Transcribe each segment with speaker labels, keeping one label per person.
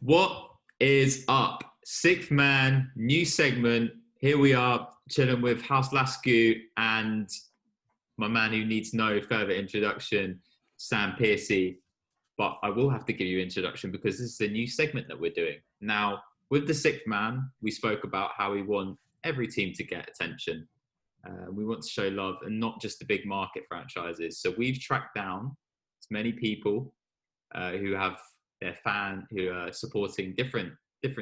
Speaker 1: What is up? Sixth man, new segment. Here we are chilling with House Lascu and my man who needs no further introduction, Sam Piercey. But I will have to give you an introduction because this is a new segment that we're doing. Now, with the sixth man, we spoke about how we want every team to get attention. We want to show love and not just the big market franchises. So we've tracked down as many people who have their fan who are supporting different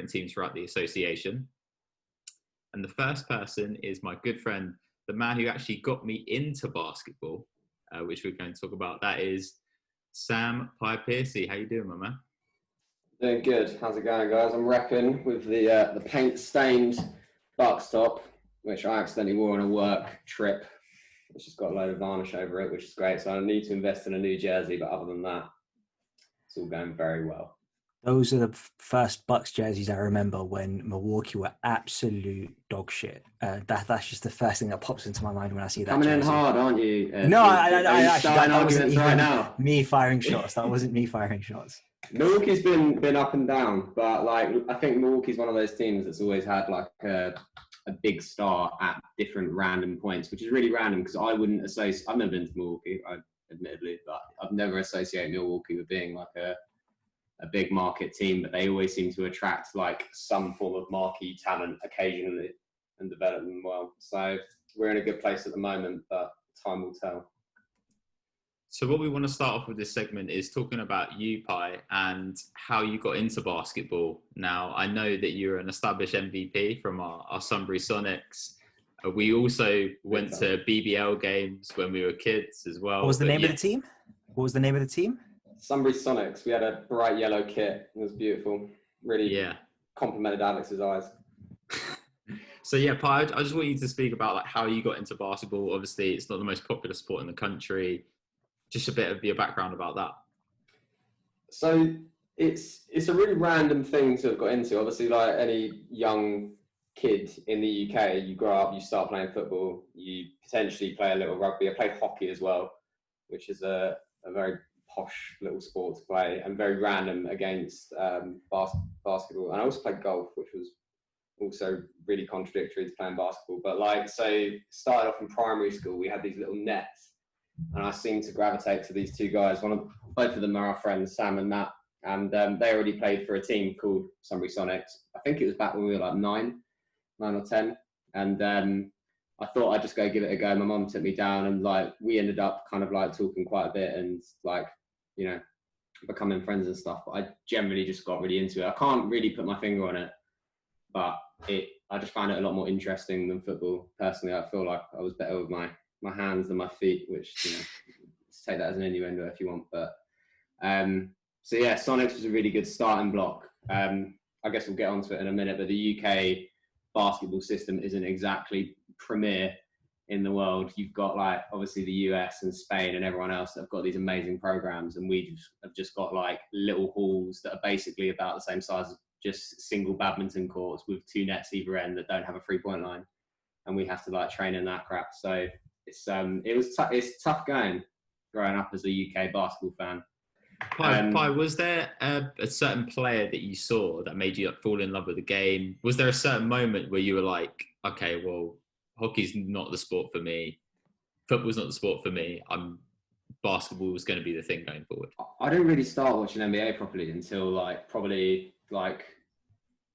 Speaker 1: teams throughout the association. And the first person is my good friend, the man who actually got me into basketball, which we're going to talk about. That is Sam Piercey. How you doing, my man?
Speaker 2: Doing good. How's it going, guys? I'm repping with the paint-stained Bucks top, which I accidentally wore on a work trip. It's just got a load of varnish over it, which is great. So I need to invest in a new jersey, but other than that, it's all going very well.
Speaker 3: Those are the first Bucks jerseys I remember when Milwaukee were absolute dog shit. That's just the first thing that pops into my mind when I see that
Speaker 2: Coming
Speaker 3: jersey.
Speaker 2: in hard, aren't you?
Speaker 3: No, I actually, that wasn't even
Speaker 2: right now.
Speaker 3: me firing shots. That wasn't me firing shots.
Speaker 2: Milwaukee's been up and down, but I think Milwaukee's one of those teams that's always had a big star at different random points, which is really random because I wouldn't associate. I've never been to Milwaukee, admittedly, but I've never associated Milwaukee with being a big market team, but they always seem to attract some form of marquee talent occasionally and develop them well. So we're in a good place at the moment, but time will tell.
Speaker 1: So what we want to start off with this segment is talking about you, Pi, and how you got into basketball. Now, I know that you're an established MVP from our Sunbury Sonics. We also went to BBL games when we were kids as well.
Speaker 3: What was the name of the team?
Speaker 2: Sunbury Sonics. We had a bright yellow kit. It was beautiful. Really complimented Alex's eyes.
Speaker 1: So yeah, Pi, I just want you to speak about how you got into basketball. Obviously, it's not the most popular sport in the country. Just a bit of your background about that.
Speaker 2: So it's a really random thing to have got into. Obviously, like any young kid in the UK, you grow up, you start playing football, you potentially play a little rugby. I played hockey as well, which is a very posh little sport to play and very random against basketball. And I also played golf, which was also really contradictory to playing basketball. But so started off in primary school, we had these little nets, and I seemed to gravitate to these two guys. Both of them are our friends, Sam and Matt, and they already played for a team called Sunbury Sonics. I think it was back when we were 9 or 10, and I thought I'd just go give it a go. My mum took me down, and we ended up talking quite a bit and becoming friends and stuff. But I generally just got really into it. I can't really put my finger on it, but I just found it a lot more interesting than football. Personally, I feel like I was better with my hands than my feet, which take that as an innuendo if you want. But so yeah, Sonics was a really good starting block. I guess we'll get onto it in a minute, but the UK basketball system isn't exactly premier in the world. You've got obviously the US and Spain and everyone else that have got these amazing programs, and we have just got little halls that are basically about the same size as just single badminton courts with 2 nets either end that don't have a 3-point line, and we have to train in that crap. So it's tough going growing up as a UK basketball fan.
Speaker 1: Pi, was there a certain player that you saw that made you fall in love with the game? Was there a certain moment where you were like, okay, well, hockey's not the sport for me, football's not the sport for me, basketball was going to be the thing going forward?
Speaker 2: I didn't really start watching NBA properly until probably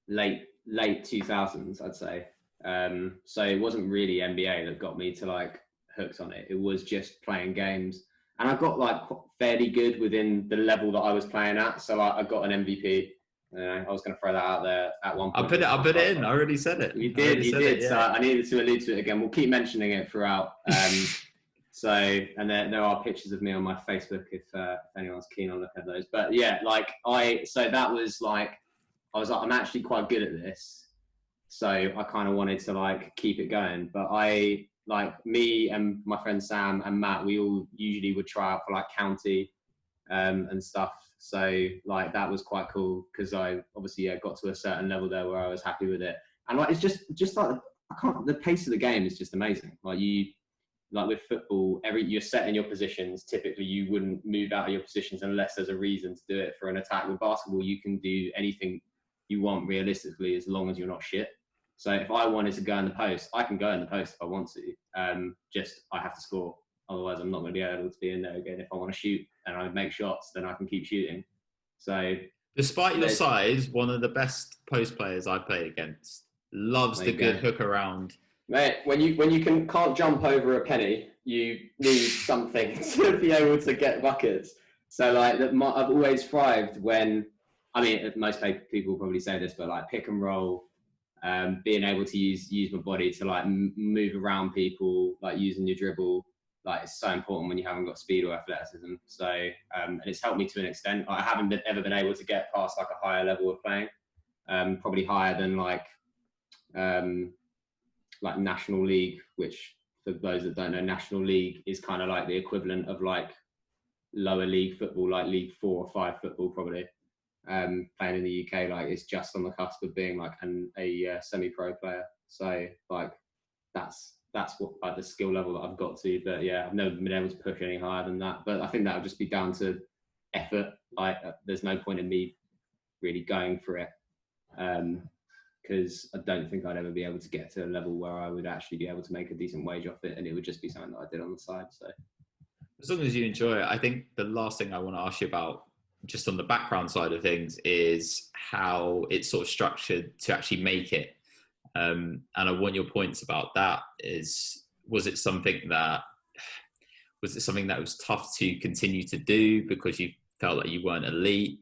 Speaker 2: late 2000s, I'd say. So it wasn't really NBA that got me to hooked on it. It was just playing games. And I got fairly good within the level that I was playing at. So I got an MVP. I was going to throw that out there at one point.
Speaker 1: I put it in. I already said it.
Speaker 2: You did. Yeah. So I needed to allude to it again. We'll keep mentioning it throughout. And there are pictures of me on my Facebook if anyone's keen on looking at those. But yeah, so that was I was I'm actually quite good at this. So I kind of wanted to keep it going. But me and my friend Sam and Matt, we all usually would try out for county and stuff. So that was quite cool because I obviously got to a certain level there where I was happy with it. And it's just the pace of the game is just amazing. like with football, you're set in your positions. Typically, you wouldn't move out of your positions unless there's a reason to do it for an attack. With basketball, you can do anything you want realistically as long as you're not shit. So if I wanted to go in the post, I can go in the post if I want to. Just I have to score. Otherwise, I'm not going to be able to be in there again. If I want to shoot and I make shots, then I can keep shooting. So,
Speaker 1: despite your size, one of the best post players I played against loves the good hook around.
Speaker 2: Mate, when you can't jump over a penny, you need something to be able to get buckets. So like I've always thrived when, I mean, most people probably say this, but like pick and roll, being able to use my body to like move around people, like using your dribble, like it's so important when you haven't got speed or athleticism. So and it's helped me to an extent. I haven't ever been able to get past like a higher level of playing, probably higher than like National League, which for those that don't know, National League is kind of like the equivalent of like lower league football, like League 4 or 5 football probably. Playing in the UK, like it's just on the cusp of being like a semi-pro player. So like that's what like the skill level that I've got to. But yeah, I've never been able to push any higher than that. But I think that would just be down to effort. Like there's no point in me really going for it. Because I don't think I'd ever be able to get to a level where I would actually be able to make a decent wage off it, and it would just be something that I did on the side. So,
Speaker 1: as long as you enjoy it, I think the last thing I want to ask you about, just on the background side of things, is how it's sort of structured to actually make it. And I want your points about that. Was it something that was tough to continue to do because you felt like you weren't elite?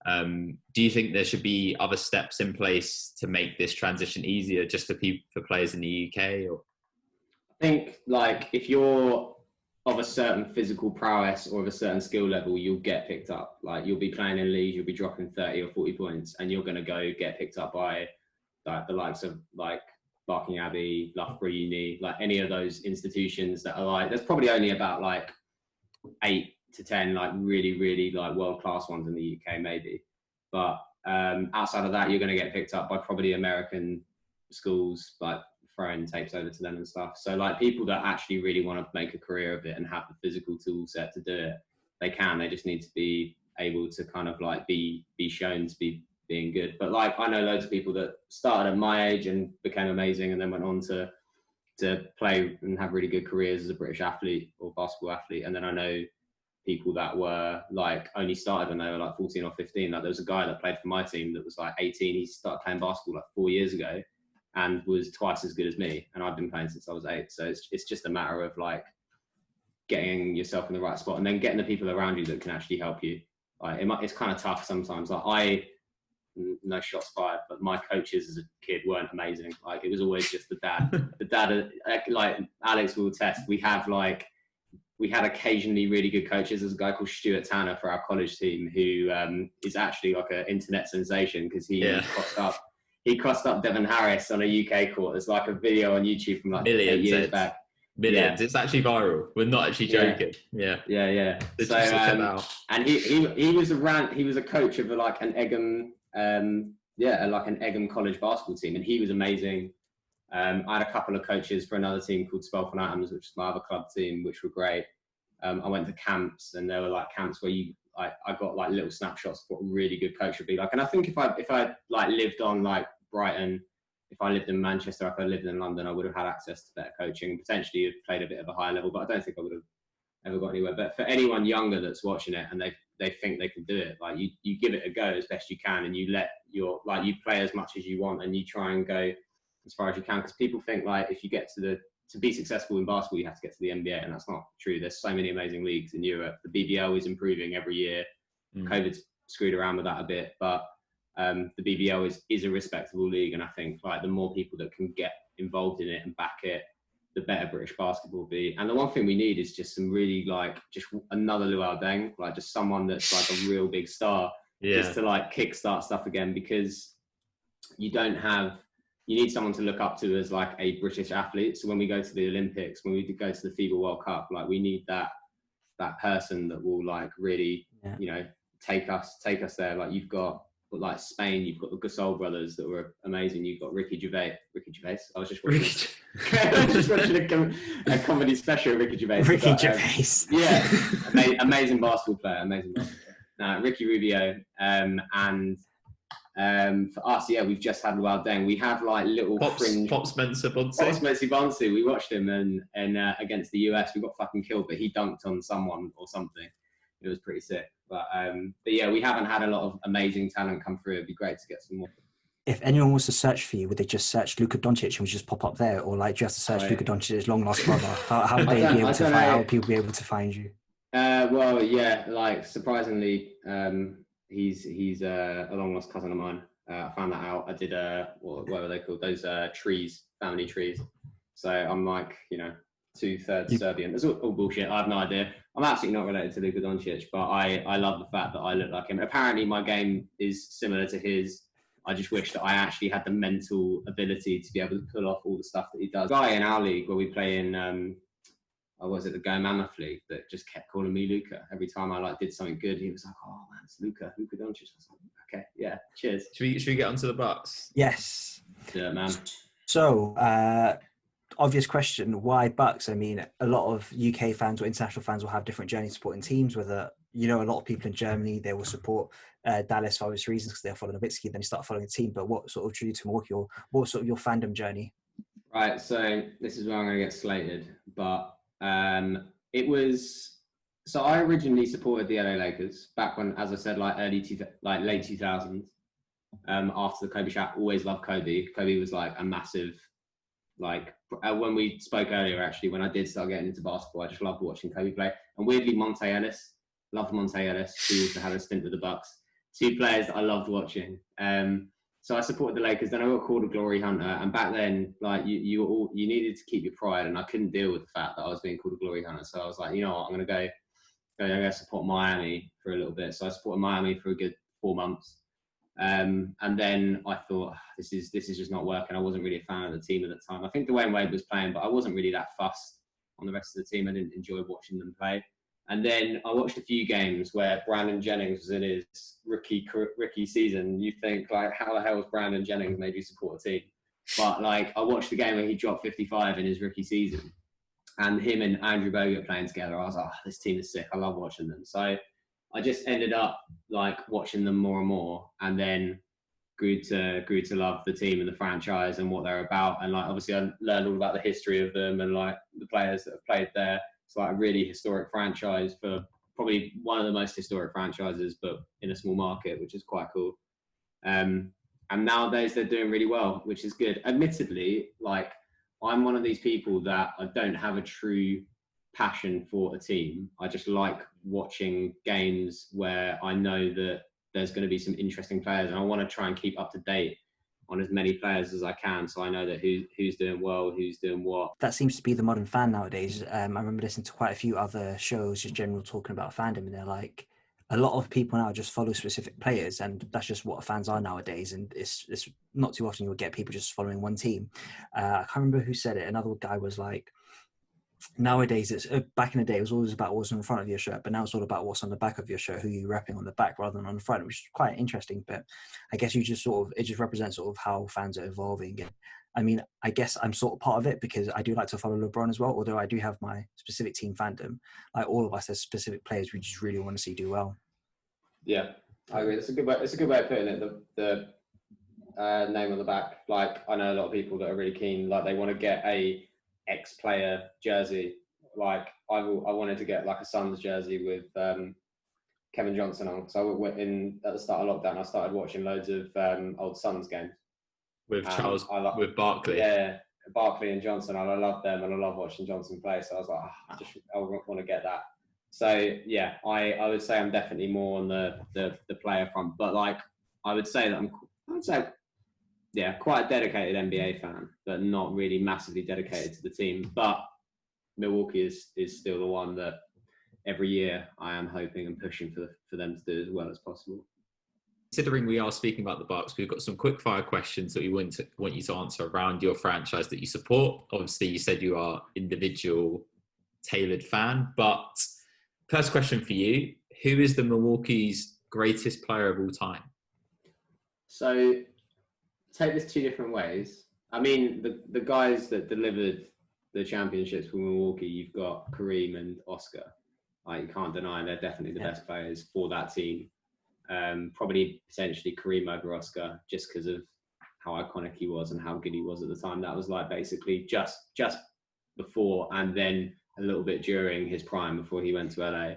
Speaker 1: Do you think there should be other steps in place to make this transition easier, just for players in the UK? Or
Speaker 2: I think like if you're of a certain physical prowess or of a certain skill level, you'll get picked up. Like you'll be playing in leagues, you'll be dropping 30 or 40 points, and you're going to go get picked up by like the likes of like Barking Abbey, Loughborough Uni, like any of those institutions that are like. There's probably only about like 8 to 10 like really like world-class ones in the UK maybe, but outside of that you're going to get picked up by probably American schools, like throwing tapes over to them and stuff. So like people that actually really want to make a career of it and have the physical tool set to do it, they just need to be able to kind of like be shown to be being good. But like I know loads of people that started at my age and became amazing and then went on to play and have really good careers as a British athlete or basketball athlete. And then I know people that were like only started when they were like 14 or 15. Like there was a guy that played for my team that was like 18. He started playing basketball like 4 years ago and was twice as good as me. And I've been playing since I was 8. So it's just a matter of like getting yourself in the right spot and then getting the people around you that can actually help you. Like it's kind of tough sometimes. Like no shots fired, but my coaches as a kid weren't amazing. Like it was always just the dad, like Alex will attest. We had occasionally really good coaches. There's a guy called Stuart Tanner for our college team who is actually like an internet sensation because he crossed up Devon Harris on a UK court. There's like a video on YouTube from like 8 years back.
Speaker 1: Millions. Yeah. It's actually viral. We're not actually joking. Yeah.
Speaker 2: So and he was a coach of like an Egham an Egham college basketball team, and he was amazing. I had a couple of coaches for another team called Spelford Atoms, which is my other club team, which were great. I went to camps, and there were like camps where I got like little snapshots of what a really good coach would be like. And I think if I like lived on like Brighton, if I lived in Manchester, if I lived in London, I would have had access to better coaching and potentially have played a bit of a higher level. But I don't think I would have ever got anywhere. But for anyone younger that's watching it and they think they can do it, like you give it a go as best you can, and you let you play as much as you want, and you try and go as far as you can, because people think like if you get to be successful in basketball, you have to get to the NBA, and that's not true. There's so many amazing leagues in Europe. The BBL is improving every year. COVID's screwed around with that a bit, but the BBL is a respectable league, and I think like the more people that can get involved in it and back it, the better British basketball will be. And the one thing we need is just some really like just another Luau Deng, like just someone that's like a real big star, just to like kickstart stuff again, because you need someone to look up to as like a British athlete. So when we go to the Olympics, when we go to the FIBA World Cup, like we need that person that will like really, take us there. Like you've got like Spain, you've got the Gasol brothers that were amazing. You've got Ricky Gervais. I was just watching, I was just watching a comedy special of Ricky Gervais.
Speaker 3: Ricky Gervais.
Speaker 2: Yeah, amazing basketball player. Ricky Rubio. And for us, we've just had Wild Deng. We have like little fringe.
Speaker 1: Pop Spencer Bonsi.
Speaker 2: We watched him and against the US, we got fucking killed, but he dunked on someone or something. It was pretty sick. But yeah, we haven't had a lot of amazing talent come through. It'd be great to get some more.
Speaker 3: If anyone wants to search for you, would they just search Luka Doncic and would just pop up there, or like do you have to search Luka Doncic's long lost brother? How would they be able to find? How would people be able to find you?
Speaker 2: Well, yeah, like surprisingly, he's a long lost cousin of mine. I found that out. I did what were they called? Those trees, family trees. So I'm like, 2/3 Serbian. That's all bullshit. I have no idea. I'm absolutely not related to Luka Doncic, but I love the fact that I look like him. Apparently, my game is similar to his. I just wish that I actually had the mental ability to be able to pull off all the stuff that he does. Guy in our league where we play in, the Go Mammoth League, that just kept calling me Luka. Every time I did something good, he was like, "Oh man, it's Luka Doncic." I was like, "Okay, yeah, cheers."
Speaker 1: Should we get onto the Bucks?
Speaker 3: Yes.
Speaker 2: Yeah, man.
Speaker 3: So, obvious question: why Bucks? I mean, a lot of UK fans or international fans will have different journeys supporting teams. Whether a lot of people in Germany, they will support Dallas for obvious reasons because they're following Nowitzki, then you start following a team. But what sort of drew you to Milwaukee, or what sort of your fandom journey?
Speaker 2: Right, so this is where I'm going to get slated, but it was. So I originally supported the LA Lakers back when, as I said, late 2000s. After the Kobe shot, always loved Kobe. Kobe was like a massive, when we spoke earlier, actually, when I did start getting into basketball, I just loved watching Kobe play. And weirdly, Monte Ellis, loved Monte Ellis, who also had a stint with the Bucks. Two players that I loved watching. So I supported the Lakers. Then I got called a glory hunter. And back then, you needed to keep your pride, and I couldn't deal with the fact that I was being called a glory hunter. So I was like, you know what, I'm going to go support Miami for a little bit. So I supported Miami for a good 4 months. And then I thought, this is just not working. I wasn't really a fan of the team at the time. I think Dwayne Wade was playing, but I wasn't really that fussed on the rest of the team. I didn't enjoy watching them play. And then I watched a few games where Brandon Jennings was in his rookie season. You think, how the hell has Brandon Jennings made you support a team? But I watched the game where he dropped 55 in his rookie season, and him and Andrew Bogut playing together. I was like, this team is sick. I love watching them. So I just ended up watching them more and more, and then grew to love the team and the franchise and what they're about. And obviously I learned all about the history of them and the players that have played there. It's a really historic franchise, for probably one of the most historic franchises, but in a small market, which is quite cool. And nowadays they're doing really well, which is good. Admittedly, I'm one of these people that I don't have a true passion for a team. I just like watching games where I know that there's going to be some interesting players, and I want to try and keep up to date on as many players as I can, so I know that who's doing well, who's doing what.
Speaker 3: That seems to be the modern fan nowadays. I remember listening to quite a few other shows, just general talking about fandom, and they're like, a lot of people now just follow specific players, and that's just what fans are nowadays. And it's not too often you'll get people just following one team. I can't remember who said it. Another guy was like, nowadays it's back in the day it was always about what's in front of your shirt, but now it's all about what's on the back of your shirt, who you're repping on the back rather than on the front, which is quite interesting. But I guess it just represents how fans are evolving. And I mean, I guess I'm sort of part of it because I do like to follow LeBron as well, although I do have my specific team fandom. Like all of us, there's specific players we just really want to see do well.
Speaker 2: Yeah, I agree. It's a good way of putting it. The name on the back. I know a lot of people that are really keen, they want to get a ex-player jersey. I wanted to get a Suns jersey with Kevin Johnson on. So I went in at the start of lockdown. I started watching loads of old Suns games
Speaker 1: with with Barkley.
Speaker 2: Yeah, Barkley and Johnson. I love them, and I love watching Johnson play. So I was like, I want to get that. So yeah, I would say I'm definitely more on the player front, but I would say that quite a dedicated NBA fan, but not really massively dedicated to the team. But Milwaukee is still the one that every year I am hoping and pushing for them to do as well as possible.
Speaker 1: Considering we are speaking about the Bucks, we've got some quick fire questions that we want you to answer around your franchise that you support. Obviously, you said you are individual tailored fan, but first question for you: who is the Milwaukee's greatest player of all time?
Speaker 2: So take this two different ways. I mean, the guys that delivered the championships for Milwaukee, you've got Kareem and Oscar. Like, you can't deny they're definitely the best players for that team. Probably potentially Kareem over Oscar, just because of how iconic he was and how good he was at the time. That was like basically just before and then a little bit during his prime before he went to LA.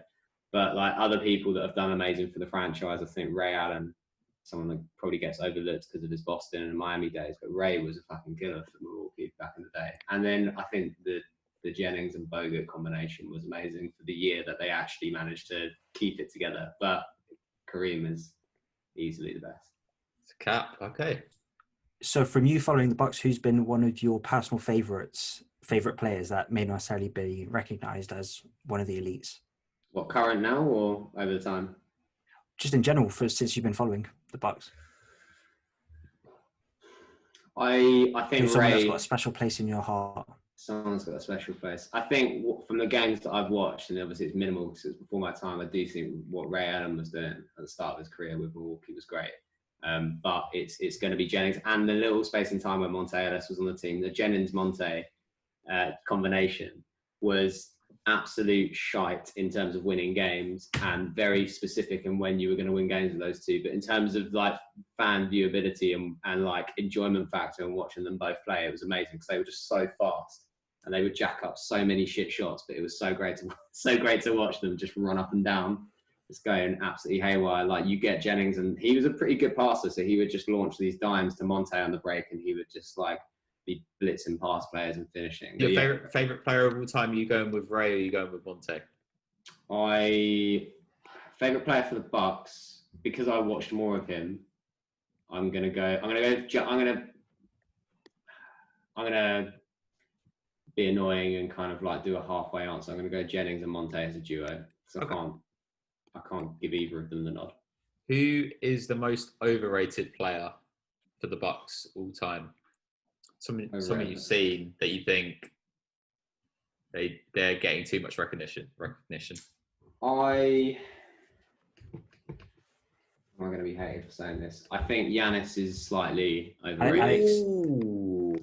Speaker 2: But like other people that have done amazing for the franchise, I think Ray Allen, someone that probably gets overlooked because of his Boston and Miami days, but Ray was a fucking killer for Milwaukee back in the day. And then I think the Jennings and Bogut combination was amazing for the year that they actually managed to keep it together. But Kareem is easily the best.
Speaker 1: It's a cap. Okay.
Speaker 3: So from you following the Bucks, who's been one of your personal favorite players that may not necessarily be recognized as one of the elites?
Speaker 2: What, current now or over the time?
Speaker 3: Just in general, since you've been following the Bucks.
Speaker 2: I think
Speaker 3: someone
Speaker 2: Ray,
Speaker 3: that's got a special place in your heart.
Speaker 2: Someone's got a special place. I think from the games that I've watched, and obviously it's minimal because it's before my time, I do think what Ray Allen was doing at the start of his career with Milwaukee was great. But it's going to be Jennings, and the little space in time when Monte Ellis was on the team, the Jennings-Monte combination was absolute shite in terms of winning games and very specific in when you were going to win games with those two. But in terms of like fan viewability and like enjoyment factor and watching them both play, it was amazing because they were just so fast and they would jack up so many shit shots. But it was so great to watch them just run up and down, just going absolutely haywire. Like you get Jennings, and he was a pretty good passer, so he would just launch these dimes to Monte on the break, and he would just like be blitzing past players and finishing.
Speaker 1: Your favorite player of all time? Are you going with Ray or are you going with Monte?
Speaker 2: Favorite player for the Bucks, because I watched more of him. I'm gonna be annoying and kind of like do a halfway answer. I'm gonna go Jennings and Monte as a duo because I can't give either of them the nod.
Speaker 1: Who is the most overrated player for the Bucks all time? Someone you've seen that you think they're getting too much recognition.
Speaker 2: I'm going to be hated for saying this. I think Giannis is slightly overrated.
Speaker 1: Ooh,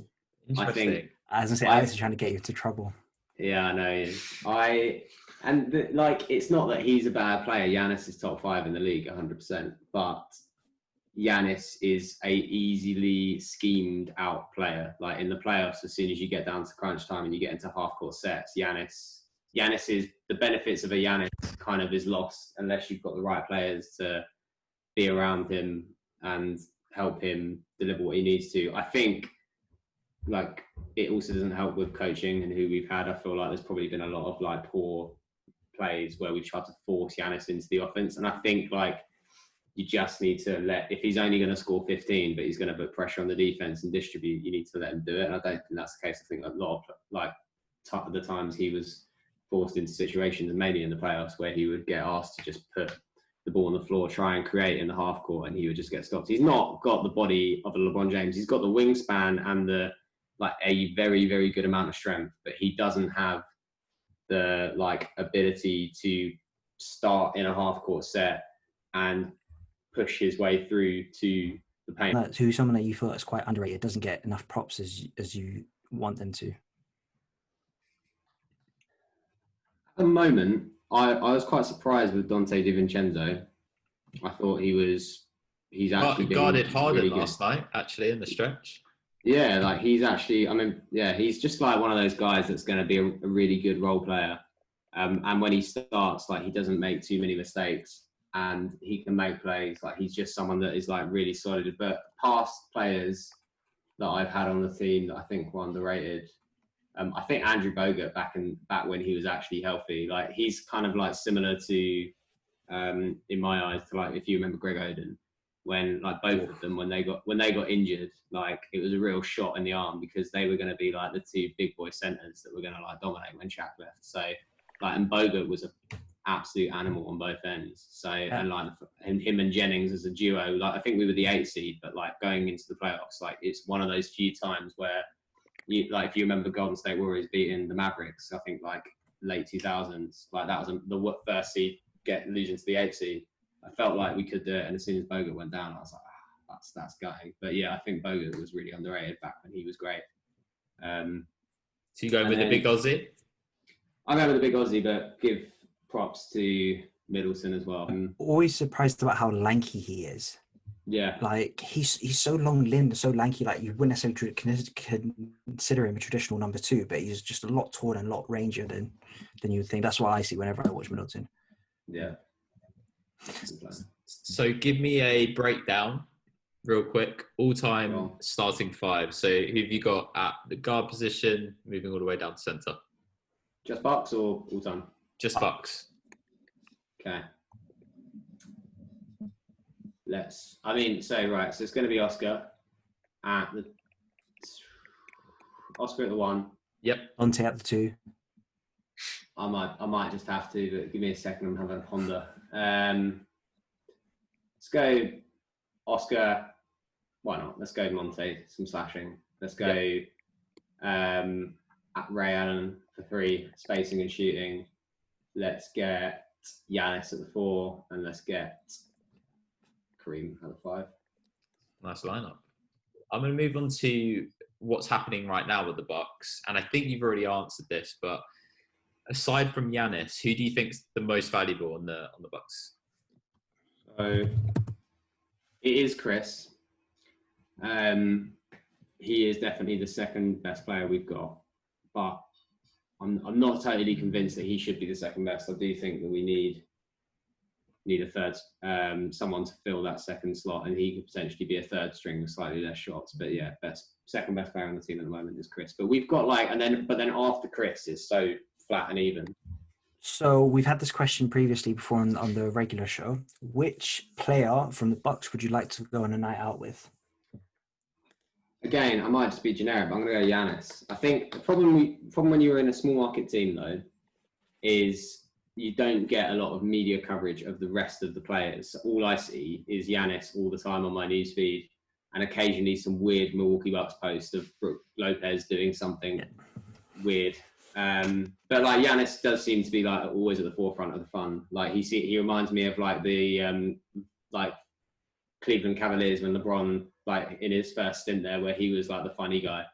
Speaker 3: I think, as I say, Alex is trying to get you into trouble.
Speaker 2: Yeah, I know. It's not that he's a bad player. Giannis is top 5 in the league, 100%. But Giannis is a easily schemed out player. Like in the playoffs, as soon as you get down to crunch time and you get into half court sets, Giannis is the benefits of a Giannis kind of is lost unless you've got the right players to be around him and help him deliver what he needs to. I think like it also doesn't help with coaching and who we've had. I feel like there's probably been a lot of like poor plays where we've tried to force Giannis into the offense. And I think like you just need to if he's only going to score 15, but he's going to put pressure on the defense and distribute, you need to let him do it. And I don't think that's the case. I think a lot of the times he was forced into situations, and mainly in the playoffs, where he would get asked to just put the ball on the floor, try and create in the half court, and he would just get stopped. He's not got the body of a LeBron James. He's got the wingspan and a very, very good amount of strength, but he doesn't have the ability to start in a half court set and push his way through to the paint.
Speaker 3: Who's someone that you feel is quite underrated, doesn't get enough props as you want them to?
Speaker 2: At the moment, I was quite surprised with Dante DiVincenzo. I thought he's actually
Speaker 1: guarded Harden last night, actually, in the stretch.
Speaker 2: Yeah, he's just like one of those guys that's going to be a really good role player. And when he starts, he doesn't make too many mistakes and he can make plays. He's just someone that is really solid. But past players that I've had on the team that I think were underrated, I think Andrew Bogut back when he was actually healthy, he's kind of similar to, in my eyes, to if you remember Greg Oden, when both of them when they got injured, it was a real shot in the arm because they were going to be the two big boy centers that were going to dominate when Shaq left. So and Bogut was an absolute animal on both ends. So and him and Jennings as a duo, I think we were the 8th seed, but going into the playoffs, it's one of those few times where you if you remember Golden State Warriors beating the Mavericks, I think late 2000s, that was the first seed losing to the 8th seed. I felt like we could do it, and as soon as Bogut went down, I was that's gutting. But yeah, I think Bogut was really underrated back when he was great.
Speaker 1: So you go with the big Aussie?
Speaker 2: I'm going with the big Aussie, but give props to Middleton as well.
Speaker 3: I'm always surprised about how lanky he is.
Speaker 2: Yeah.
Speaker 3: Like, he's so long-limbed, so lanky, like, you wouldn't necessarily consider him a traditional number 2, but he's just a lot taller and a lot rangier than you would think. That's what I see whenever I watch Middleton.
Speaker 2: Yeah.
Speaker 1: So give me a breakdown, real quick, all-time starting 5. So who have you got at the guard position, moving all the way down to centre?
Speaker 2: Just Bucks or all-time?
Speaker 1: Just Bucks.
Speaker 2: Okay. So it's going to be Oscar at the 1.
Speaker 3: Yep. Dante at the 2.
Speaker 2: I might just have to, but give me a second. I'm having a Honda. Let's go Oscar. Why not? Let's go Monte. Some slashing. Let's go at Ray Allen for 3, spacing and shooting. Let's get Giannis at the 4, and let's get Kareem at the 5.
Speaker 1: Nice lineup. I'm going to move on to what's happening right now with the Bucks, and I think you've already answered this, but aside from Giannis, who do you think's the most valuable on the Bucks?
Speaker 2: So it is Chris. He is definitely the second best player we've got, but I'm not totally convinced that he should be the second best. I do think that we need a third, someone to fill that second slot, and he could potentially be a third string with slightly less shots. But yeah, second best player on the team at the moment is Chris. But we've got but then after Chris is so flat and even.
Speaker 3: So we've had this question previously before on the regular show. Which player from the Bucks would you like to go on a night out with?
Speaker 2: Again, I might just be generic, but I'm going to go Giannis. I think the problem when you're in a small market team, though, is you don't get a lot of media coverage of the rest of the players. All I see is Giannis all the time on my newsfeed, and occasionally some weird Milwaukee Bucks post of Brook Lopez doing something weird. But like Giannis does seem to be like always at the forefront of the fun. Like he reminds me of like the like Cleveland Cavaliers when LeBron, like in his first stint there, where he was like the funny guy.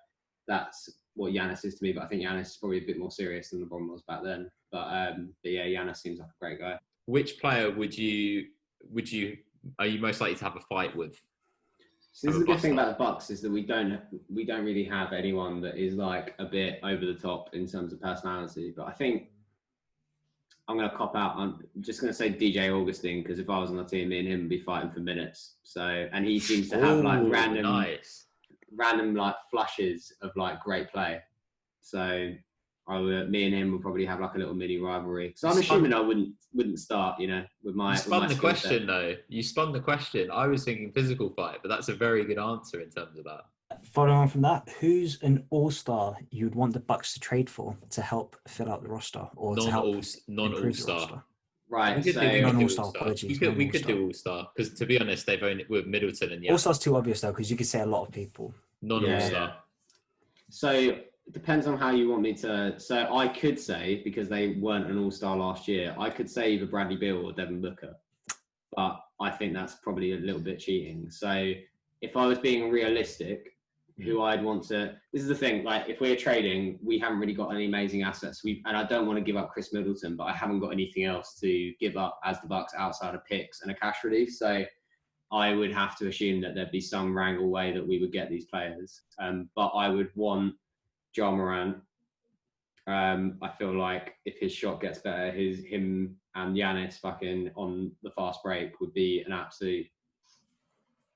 Speaker 2: That's what Giannis is to me. But I think Giannis is probably a bit more serious than LeBron was back then. But yeah, Giannis seems like a great guy.
Speaker 1: Which player are you most likely to have a fight with?
Speaker 2: So this is the good thing about the Bucks is that we don't really have anyone that is like a bit over the top in terms of personality. But I think I'm going to cop out. I'm just going to say DJ Augustine, because if I was on the team, me and him would be fighting for minutes. So, and he seems to have like random like flushes of like great play. So me and him will probably have like a little mini rivalry. So I'm assuming I wouldn't start, with my. You
Speaker 1: spun the question though. You spun the question. I was thinking physical fight, but that's a very good answer in terms of that.
Speaker 3: Following on from that, who's an all-star you'd want the Bucks to trade for to help fill out the roster or
Speaker 1: non-all-star?
Speaker 2: Right.
Speaker 3: We could do non-all-star. Apologies.
Speaker 1: We could do all-star because, to be honest, they've only with Middleton and
Speaker 3: all-star's too obvious though, because you could say a lot of people.
Speaker 1: Non-all-star.
Speaker 2: Yeah. So it depends on how you want me to. So I could say, because they weren't an all-star last year, I could say either Bradley Beal or Devin Booker, but I think that's probably a little bit cheating. So if I was being realistic, who I'd want to. This is the thing. Like, if we're trading, we haven't really got any amazing assets. And I don't want to give up Chris Middleton, but I haven't got anything else to give up as the Bucks outside of picks and a cash relief. So I would have to assume that there'd be some wrangle way that we would get these players. But I would want Ja Morant. I feel like if his shot gets better, him and Giannis fucking on the fast break would be an absolute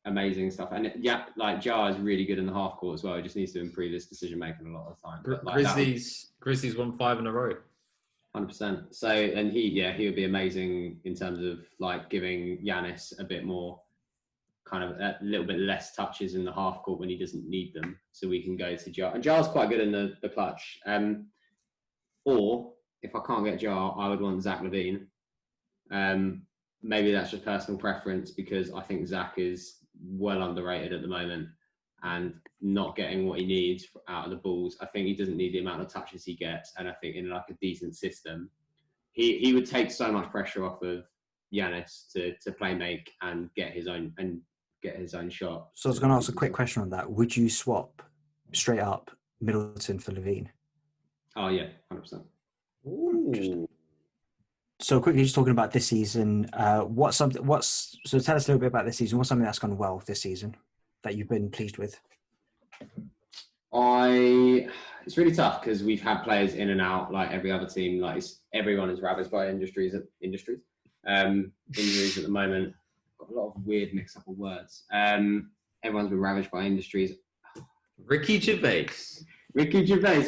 Speaker 2: amazing stuff. And yeah, like Ja is really good in the half court as well. He just needs to improve his decision making a lot of the time. But like
Speaker 1: Grizzlies won 5 in a row.
Speaker 2: 100%. So, and he would be amazing in terms of like giving Giannis a bit more, kind of a little bit less touches in the half court when he doesn't need them, so we can go to Ja. And Ja's quite good in the clutch. Or if I can't get Ja, I would want Zach LaVine. Maybe that's just personal preference, because I think Zach is well underrated at the moment and not getting what he needs out of the balls. I think he doesn't need the amount of touches he gets, and I think in like a decent system, he would take so much pressure off of Giannis to play make and get his own and get his own shot.
Speaker 3: So I was going to ask a quick question on that. Would you swap straight up Middleton for Levine?
Speaker 2: Oh yeah, 100%.
Speaker 1: Ooh.
Speaker 3: So quickly, just talking about this season, so tell us a little bit about this season. What's something that's gone well this season that you've been pleased with?
Speaker 2: It's really tough because we've had players in and out like every other team. Like everyone is ravaged by injuries. Injuries at the moment. Got a lot of weird mix up of words. Everyone's been ravaged by injuries.
Speaker 1: Ricky Gervais,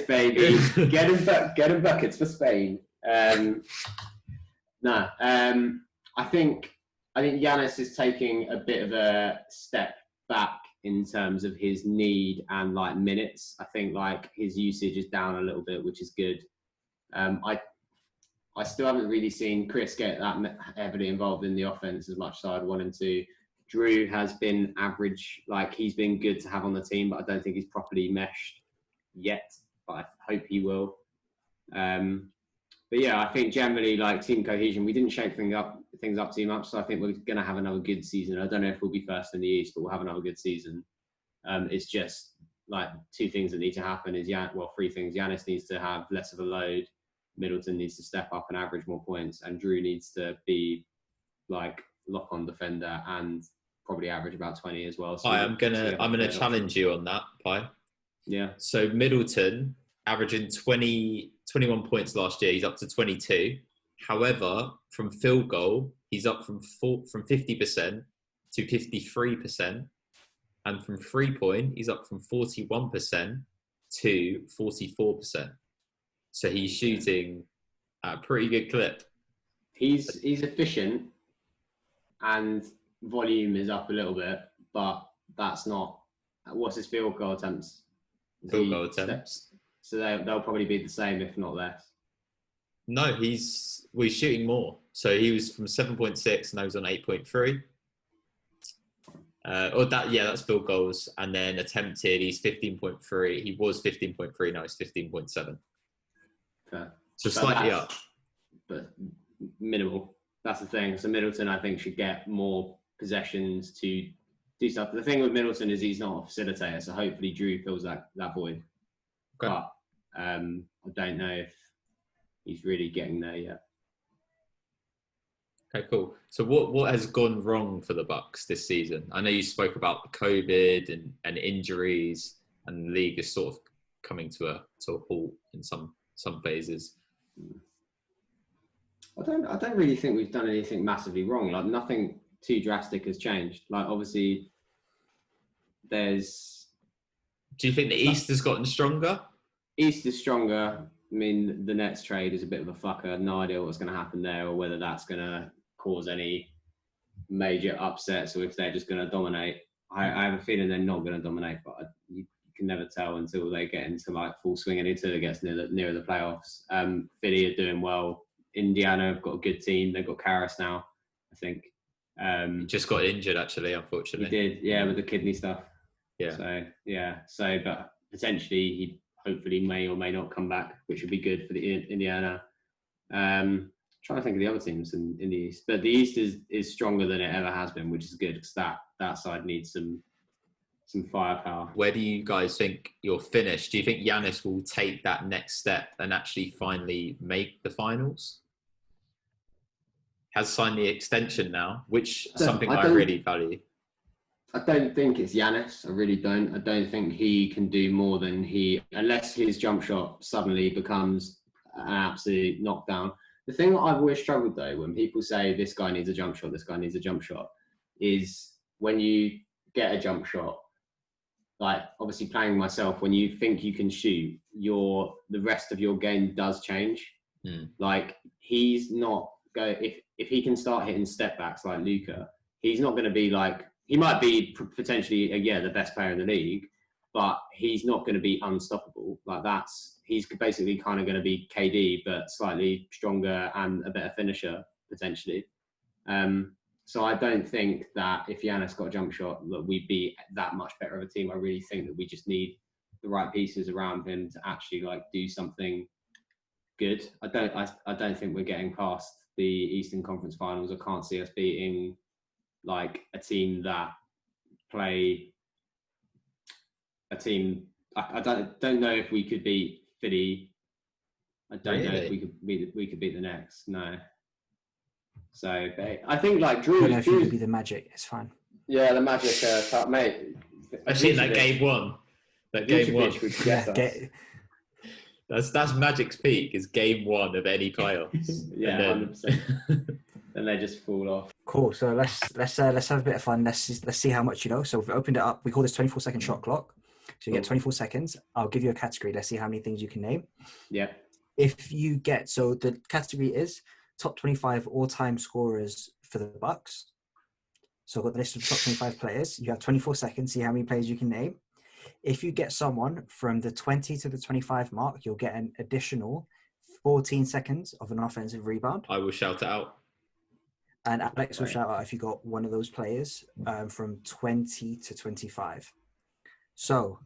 Speaker 2: baby, get him buckets for Spain. I think Giannis is taking a bit of a step back in terms of his need and like minutes. I think like his usage is down a little bit, which is good. I still haven't really seen Chris get that heavily involved in the offense as much as I'd want him to. Drew has been average. Like he's been good to have on the team, but I don't think he's properly meshed yet. But I hope he will. But yeah, I think generally like team cohesion, we didn't shake things up too much. So I think we're going to have another good season. I don't know if we'll be first in the East, but we'll have another good season. It's just like two things that need to happen three things. Giannis needs to have less of a load. Middleton needs to step up and average more points. And Drew needs to be like lock-on defender and probably average about 20 as well. So
Speaker 1: I'm gonna challenge you on that, Pi.
Speaker 2: Yeah.
Speaker 1: So Middleton averaging 21 points last year. He's up to 22. However, from field goal, he's up from 50% to 53%, and from 3-point, he's up from 41% to 44%. So he's shooting at a pretty good clip.
Speaker 2: He's efficient, and volume is up a little bit, but that's not. What's his field goal attempts?
Speaker 1: Field goal attempts.
Speaker 2: So they'll probably be the same, if not less.
Speaker 1: No, he's shooting more. So he was from 7.6, now he's on 8.3. That's field goals, and then attempted, he's 15.3. He was 15.3, now he's 15.7.
Speaker 2: Fair.
Speaker 1: So slightly up,
Speaker 2: but minimal. That's the thing. So Middleton, I think, should get more possessions to do stuff. The thing with Middleton is he's not a facilitator, so hopefully Drew fills that void.
Speaker 1: Okay.
Speaker 2: But I don't know if he's really getting there yet.
Speaker 1: Okay, cool. So what has gone wrong for the Bucks this season? I know you spoke about COVID and injuries, and the league is sort of coming to a halt in some phases.
Speaker 2: I don't really think we've done anything massively wrong. Like nothing too drastic has changed. Like obviously, there's.
Speaker 1: Do you think the East has gotten stronger?
Speaker 2: East is stronger. I mean, the Nets trade is a bit of a fucker. No idea what's going to happen there, or whether that's going to cause any major upsets, or if they're just going to dominate. I have a feeling they're not going to dominate, but you can never tell until they get into like full swing and until it gets nearer the playoffs. Philly are doing well. Indiana have got a good team. They've got Karras now, I think.
Speaker 1: Just got injured, actually, unfortunately.
Speaker 2: He did, yeah, with the kidney stuff.
Speaker 1: Yeah.
Speaker 2: But potentially he hopefully may or may not come back, which would be good for the Indiana. Trying to think of the other teams in the East, but the East is stronger than it ever has been, which is good because that side needs some firepower.
Speaker 1: Where do you guys think you'll finish? Do you think Giannis will take that next step and actually finally make the finals? Has signed the extension now, which is something I really value.
Speaker 2: I don't think it's Giannis. I really don't. I don't think he can do more than unless his jump shot suddenly becomes an absolute knockdown. The thing that I've always struggled though, when people say this guy needs a jump shot, this guy needs a jump shot, is when you get a jump shot, like obviously playing myself, when you think you can shoot, the rest of your game does change. Like he's not if he can start hitting step backs like Luka, he's not going to be like, he might be potentially the best player in the league, but he's not going to be unstoppable. Like he's basically kind of going to be KD, but slightly stronger and a better finisher potentially. So I don't think that if Giannis got a jump shot, that we'd be that much better of a team. I really think that we just need the right pieces around him to actually like do something good. I don't think we're getting past the Eastern Conference Finals. I can't see us beating like a team that play a team. I don't know if we could beat Philly. I don't know if we could beat the next. No. So I think like Drew.
Speaker 3: I don't know if you could be the Magic. It's fine.
Speaker 2: Yeah, the Magic cup, mate.
Speaker 1: I've seen that game one. That game one. That's Magic's peak. Is game one of any playoffs.
Speaker 2: Yeah, 100%. Then they just fall off.
Speaker 3: Cool. So let's have a bit of fun. Let's see how much you know. So we've opened it up. We call this 24-second shot clock. So you get 24 seconds. I'll give you a category. Let's see how many things you can name.
Speaker 2: Yeah.
Speaker 3: If you get, so the category is top 25 all-time scorers for the Bucks. So I've got the list of top 25 players. You have 24 seconds. See how many players you can name. If you get someone from the 20 to the 25 mark, you'll get an additional 14 seconds of an offensive rebound.
Speaker 1: I will shout it out.
Speaker 3: And Alex will shout out if you got one of those players from 20 to 25. So,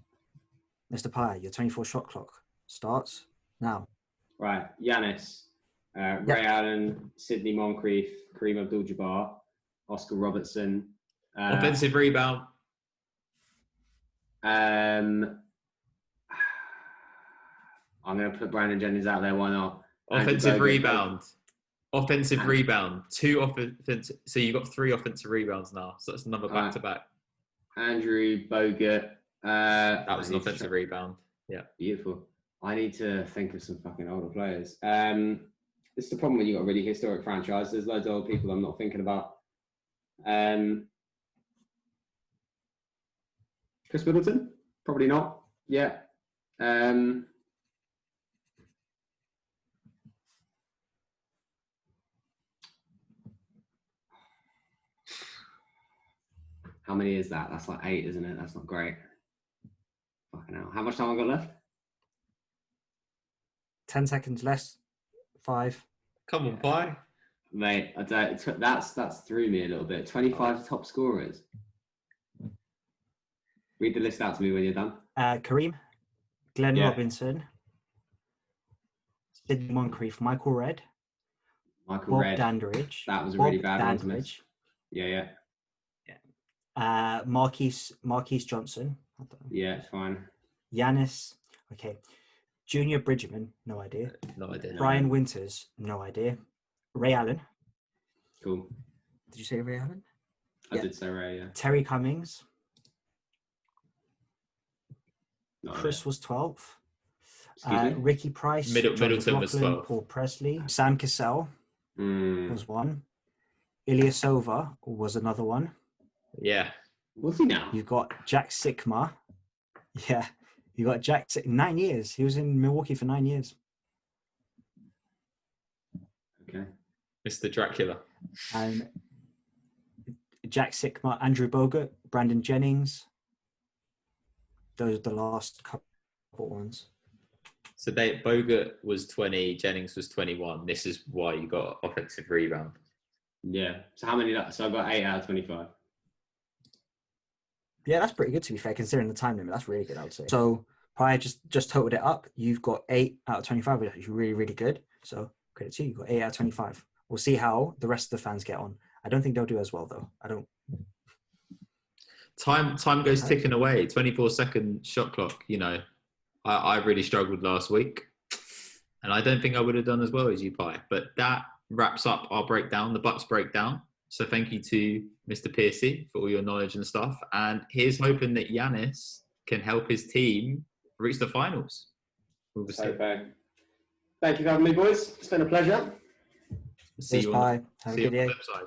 Speaker 3: Mr. Pye, your 24 shot clock starts now.
Speaker 2: Right. Giannis, Ray Allen, Sidney Moncrief, Kareem Abdul-Jabbar, Oscar Robertson.
Speaker 1: Offensive rebound.
Speaker 2: I'm going to put Brandon Jennings out there. Why not?
Speaker 1: Offensive rebound. Offensive rebound. 2 offensive. So you've got 3 offensive rebounds now. So that's another back to back.
Speaker 2: Andrew Bogut.
Speaker 1: That was an offensive rebound. Yeah.
Speaker 2: Beautiful. I need to think of some fucking older players. This is the problem when you've got a really historic franchise. There's loads of old people I'm not thinking about. Chris Middleton? Probably not. Yeah. How many is that? That's like 8, isn't it? That's not great. Fucking hell. How much time have I got left?
Speaker 3: 10 seconds less. 5.
Speaker 1: Come on, Pye.
Speaker 2: Mate, I don't. That's threw me a little bit. 25 top scorers. Read the list out to me when you're done.
Speaker 3: Kareem, Glenn Robinson, Sidney Moncrief, Michael Redd, Bob Dandridge.
Speaker 2: That was a really bad one to miss. Yeah.
Speaker 3: Marquise Johnson.
Speaker 2: Yeah, it's fine.
Speaker 3: Giannis. Okay. Junior Bridgman. No idea.
Speaker 1: No idea.
Speaker 3: Brian Winters. No idea. Ray Allen.
Speaker 2: Cool.
Speaker 3: Did you say Ray Allen?
Speaker 2: I did say Ray, yeah.
Speaker 3: Terry Cummings.
Speaker 2: Not
Speaker 3: Chris was 12.
Speaker 2: Excuse me?
Speaker 3: Ricky Price.
Speaker 1: Middleton was 12.
Speaker 3: Paul Presley. Sam Cassell was one. Ilyasova was another one.
Speaker 1: Yeah.
Speaker 2: What's he now?
Speaker 3: You've got Jack Sikma. Yeah. You got Jack 9 years. He was in Milwaukee for 9 years.
Speaker 2: Okay.
Speaker 1: Mr. Dracula.
Speaker 3: And Jack Sikma, Andrew Bogut, Brandon Jennings. Those are the last couple ones.
Speaker 1: So Bogut was 20, Jennings was 21. This is why you got offensive rebound.
Speaker 2: Yeah. So how many? So I got 8 out of 25.
Speaker 3: Yeah, that's pretty good to be fair, considering the time limit. That's really good, I would say. So Pye just totaled it up. You've got 8 out of 25, which is really, really good. So credit to you. You've got 8 out of 25. We'll see how the rest of the fans get on. I don't think they'll do as well, though. I don't.
Speaker 1: Time goes ticking away. 24-second shot clock. You know, I really struggled last week, and I don't think I would have done as well as you, Pye. But that wraps up our breakdown, the Bucks breakdown. So thank you to Mr. Piercey for all your knowledge and stuff. And here's hoping that Giannis can help his team reach the finals.
Speaker 2: Okay. Thank you for having me, boys. It's been a pleasure.
Speaker 1: See you on the flip side.